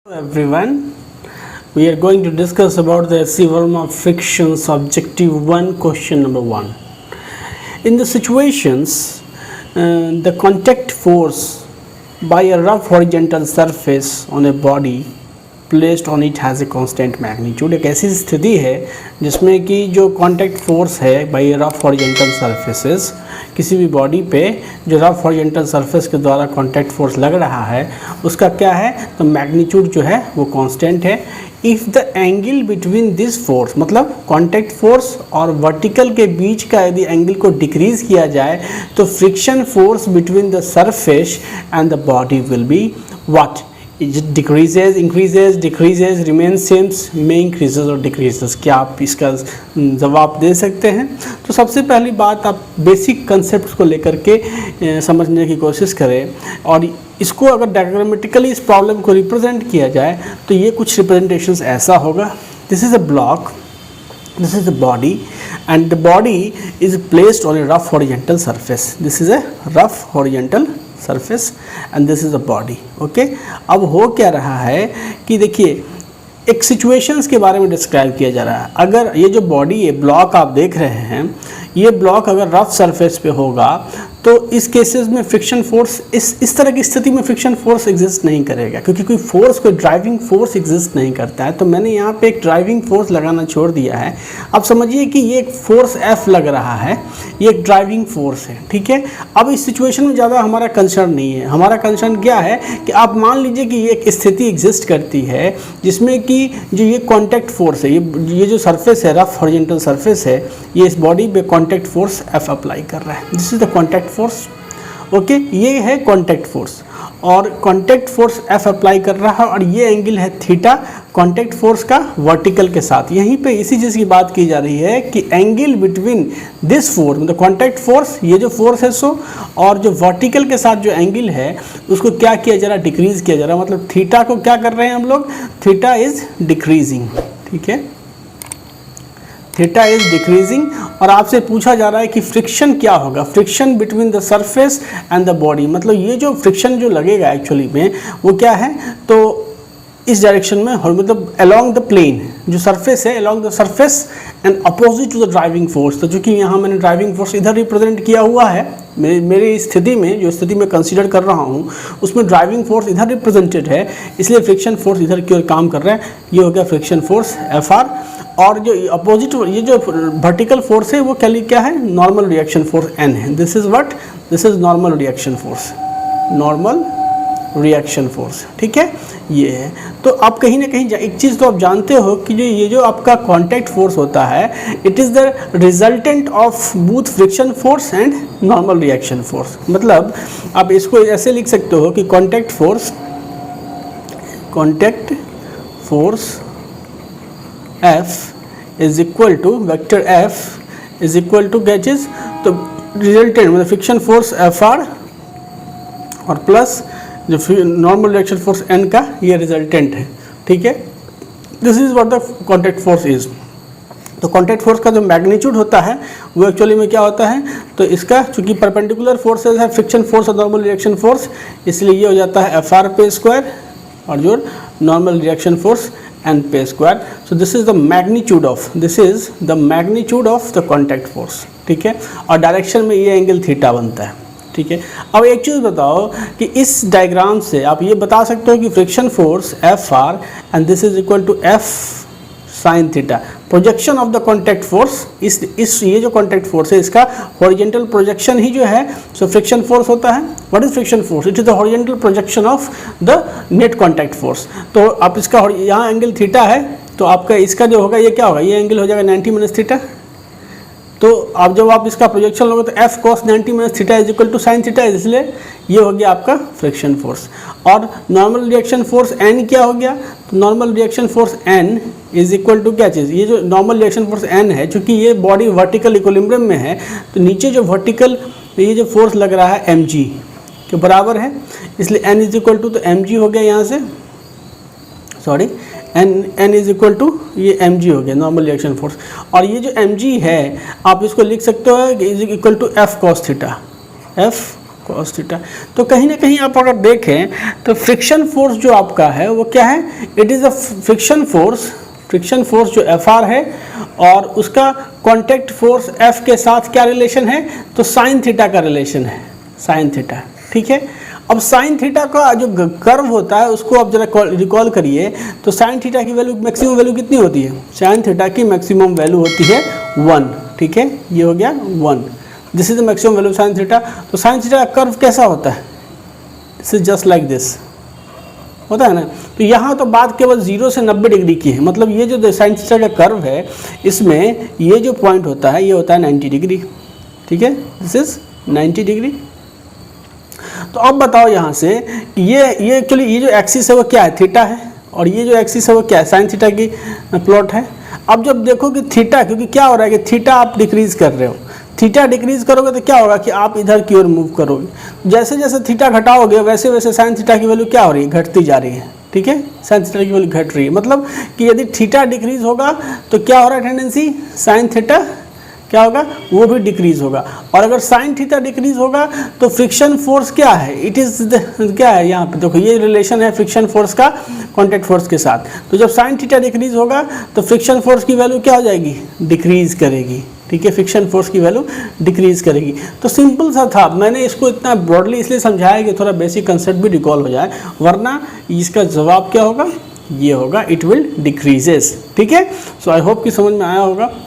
Hello everyone, we are going to discuss about the theorem of friction subjective 1 question number 1. In the situations, the contact force by a rough horizontal surface on a body placed on it has a constant magnitude. एक ऐसी स्थिति है जिसमें कि जो contact force है by rough horizontal surfaces, किसी भी बॉडी पे जो रफ हॉरिजॉन्टल सरफेस के द्वारा कॉन्टैक्ट फोर्स लग रहा है उसका क्या है, तो मैग्नीट्यूड जो है वो कांस्टेंट है. If the angle between this force, मतलब कॉन्टैक्ट फोर्स और वर्टिकल के बीच का यदि एंगल को डिक्रीज किया जाए तो friction force between the surface and the body will be what, it decreases, increases, decreases, remains same, में increases और decreases. क्या आप इसका जवाब दे सकते हैं? तो सबसे पहली बात आप बेसिक कंसेप्ट को लेकर के समझने की कोशिश करें और इसको अगर डायग्रामेटिकली इस प्रॉब्लम को रिप्रेजेंट किया जाए तो ये कुछ रिप्रेजेंटेशंस ऐसा होगा. This is a block, this is the body and the body is placed on a rough horizontal surface. This is a rough horizontal surface and this is the body. Okay, अब हो क्या रहा है कि देखिए एक सिचुएशंस के बारे में डिस्क्राइब किया जा रहा है. अगर ये जो बॉडी है, ब्लॉक आप देख रहे हैं, ये ब्लॉक अगर रफ सरफेस पे होगा तो इस केसेस में फ्रिक्शन फोर्स इस तरह की स्थिति में फ्रिक्शन फोर्स एग्जिस्ट नहीं करेगा क्योंकि कोई फोर्स, कोई ड्राइविंग फोर्स एग्जिस्ट नहीं करता है. तो मैंने यहाँ पे एक ड्राइविंग फोर्स लगाना छोड़ दिया है. अब समझिए कि ये एक फोर्स F लग रहा है, ये एक ड्राइविंग फोर्स है. ठीक है, अब इस सिचुएशन में ज़्यादा हमारा कंसर्न नहीं है. हमारा कंसर्न क्या है कि आप मान लीजिए कि ये एक स्थिति एग्जिस्ट करती है जिसमें कि जो ये कॉन्टैक्ट फोर्स है, ये जो सरफेस है, रफ हॉरिजॉन्टल सरफेस है, ये इस बॉडी पे कॉन्टैक्ट फोर्स F अप्लाई कर रहा है. This is the contact force. Okay, ये है कॉन्टैक्ट फोर्स और कॉन्टैक्ट फोर्स F अप्लाई कर रहा है और ये एंगल है थीटा कॉन्टैक्ट फोर्स का वर्टिकल के साथ. यहीं पे इसी चीज़ की बात की जा रही है कि एंगल बिटवीन दिस फोर्स, मतलब कॉन्टैक्ट फोर्स, ये जो फोर्स है सो, और जो वर्टिकल के साथ जो एंगल है उसको क्या किया जा रहा है, डिक्रीज किया जा रहा है. मतलब थीटा को क्या कर रहे हैं हम लोग, थीटा इज डिक्रीजिंग. ठीक है, थीटा इज डिक्रीजिंग और आपसे पूछा जा रहा है कि फ्रिक्शन क्या होगा, friction between the surface and the body. मतलब ये जो फ्रिक्शन जो लगेगा एक्चुअली में वो क्या है, तो इस डायरेक्शन में, और मतलब अलोंग द प्लेन, जो सरफेस है along the surface and opposite to the driving force. तो चूँकि यहाँ मैंने ड्राइविंग फोर्स इधर रिप्रेजेंट किया हुआ है, मेरी स्थिति में, जो स्थिति में कंसीडर कर रहा हूँ उसमें ड्राइविंग फोर्स इधर रिप्रेजेंटेड है, इसलिए फ्रिक्शन फोर्स इधर की ओर काम कर रहा है. ये हो गया फ्रिक्शन फोर्स Fr. और जो अपोजिट, ये जो वर्टिकल फोर्स है वो क्या है, नॉर्मल रिएक्शन फोर्स N है. This is what, this is normal reaction force, normal reaction force. ठीक है, ये है. तो आप कहीं ना कहीं एक चीज़ तो आप जानते हो कि जो ये जो आपका कॉन्टैक्ट फोर्स होता है, it is the resultant of both friction force and normal reaction force. मतलब आप इसको ऐसे लिख सकते हो कि contact force F is equal to vector F is equal to क्या चीज़, तो रिजल्टेंट मतलब फ्रिक्शन फोर्स Fr और प्लस जो नॉर्मल रिएक्शन फोर्स N का ये रिजल्टेंट है. ठीक है, this is what the contact force is. तो कॉन्टैक्ट फोर्स का जो मैग्नीट्यूड होता है वो एक्चुअली में क्या होता है, तो इसका चूंकि परपेंडिकुलर फोर्सेज है, फ्रिक्शन फोर्स और नॉर्मल रिएक्शन फोर्स, इसलिए ये हो जाता है Fr पे स्क्वायर और जो नॉर्मल रिएक्शन फोर्स N पे square. So this is the magnitude of the contact force. ठीक है, और डायरेक्शन में ये एंगल थीटा बनता है. ठीक है, अब एक चीज़ बताओ कि इस डायग्राम से आप ये बता सकते हो कि friction force Fr and this is equal to F sine theta, projection of the contact force. इस ये जो कॉन्टैक्ट फोर्स है इसका हॉरिजॉन्टल प्रोजेक्शन ही जो है सो फ्रिक्शन फोर्स होता है. What is friction force, it is the horizontal projection of the net contact force. तो आप इसका यहाँ एंगल थीटा है तो आपका इसका जो होगा ये क्या होगा, ये एंगल हो जाएगा 90 माइनस थीटा. तो अब जब आप इसका प्रोजेक्शन लोगे तो F cos 90 minus theta is equal to sine theta, इसलिए ये हो गया आपका फ्रिक्शन फोर्स. और नॉर्मल रिएक्शन फोर्स N क्या हो गया, तो normal reaction force N is equal to क्या चीज़, ये जो नॉर्मल रिएक्शन फोर्स N है, चूँकि ये बॉडी वर्टिकल इक्विलिब्रियम में है तो नीचे जो वर्टिकल ये जो फोर्स लग रहा है mg के बराबर है, इसलिए N इज इक्वल टू, तो mg हो गया यहाँ से, sorry N is equal to ये mg हो गया नॉर्मल रिएक्शन फोर्स. और ये जो mg है आप इसको लिख सकते हो कि is equal to F cos theta, F cos theta. तो कहीं ना कहीं आप अगर देखें तो फ्रिक्शन फोर्स जो आपका है वो क्या है, it is a friction force जो Fr है और उसका कॉन्टैक्ट फोर्स F के साथ क्या रिलेशन है, तो साइन थीटा का रिलेशन है, साइन थीटा, ठीक है। अब साइन थीटा का जो कर्व होता है उसको आप जरा रिकॉल करिए, तो साइन थीटा की वैल्यू मैक्सिमम वैल्यू कितनी होती है, साइन थीटा की मैक्सिमम वैल्यू होती है 1, ठीक है, ये हो गया 1, this is the maximum value sine theta. तो साइन थीटा का कर्व कैसा होता है, this is just like this होता है ना। तो यहाँ तो बात केवल 0 से 90 डिग्री की है, मतलब ये जो साइन थीटा का कर्व है इसमें ये जो पॉइंट होता है ये होता है 90 डिग्री, ठीक है, दिस इज 90 डिग्री। तो अब बताओ यहाँ से ये एक्चुअली ये जो एक्सिस है वो क्या है, थीटा है, और ये जो एक्सिस है वो क्या है, साइन थीटा की प्लॉट है। अब जब देखो कि थीटा, क्योंकि क्या हो रहा है कि थीटा आप डिक्रीज कर रहे हो, थीटा डिक्रीज करोगे तो क्या होगा कि आप इधर की ओर मूव करोगे, जैसे जैसे थीटा घटाओगे वैसे वैसे साइन थीटा की वैल्यू क्या हो रही है, घटती जा रही है, ठीक है, साइन थीटा की वैल्यू घट रही है। मतलब कि यदि थीटा डिक्रीज होगा तो क्या हो रहा है टेंडेंसी, साइन थीटा क्या होगा, वो भी डिक्रीज होगा। और अगर साइन थीटा डिक्रीज होगा तो फ्रिक्शन फोर्स क्या है, इट इज़ क्या है, यहाँ पे देखो ये रिलेशन है फ्रिक्शन फोर्स का कॉन्टैक्ट फोर्स के साथ। तो जब साइन थीटा डिक्रीज होगा तो फ्रिक्शन फोर्स की वैल्यू क्या हो जाएगी, डिक्रीज करेगी, ठीक है, फ्रिक्शन फोर्स की वैल्यू डिक्रीज करेगी। तो सिंपल सा था, मैंने इसको इतना ब्रॉडली इसलिए समझाया कि थोड़ा बेसिक कंसेप्ट भी रिकॉल हो जाए, वरना इसका जवाब क्या होगा, ये होगा, इट विल डिक्रीजेस, ठीक है। सो आई होप कि समझ में आया होगा।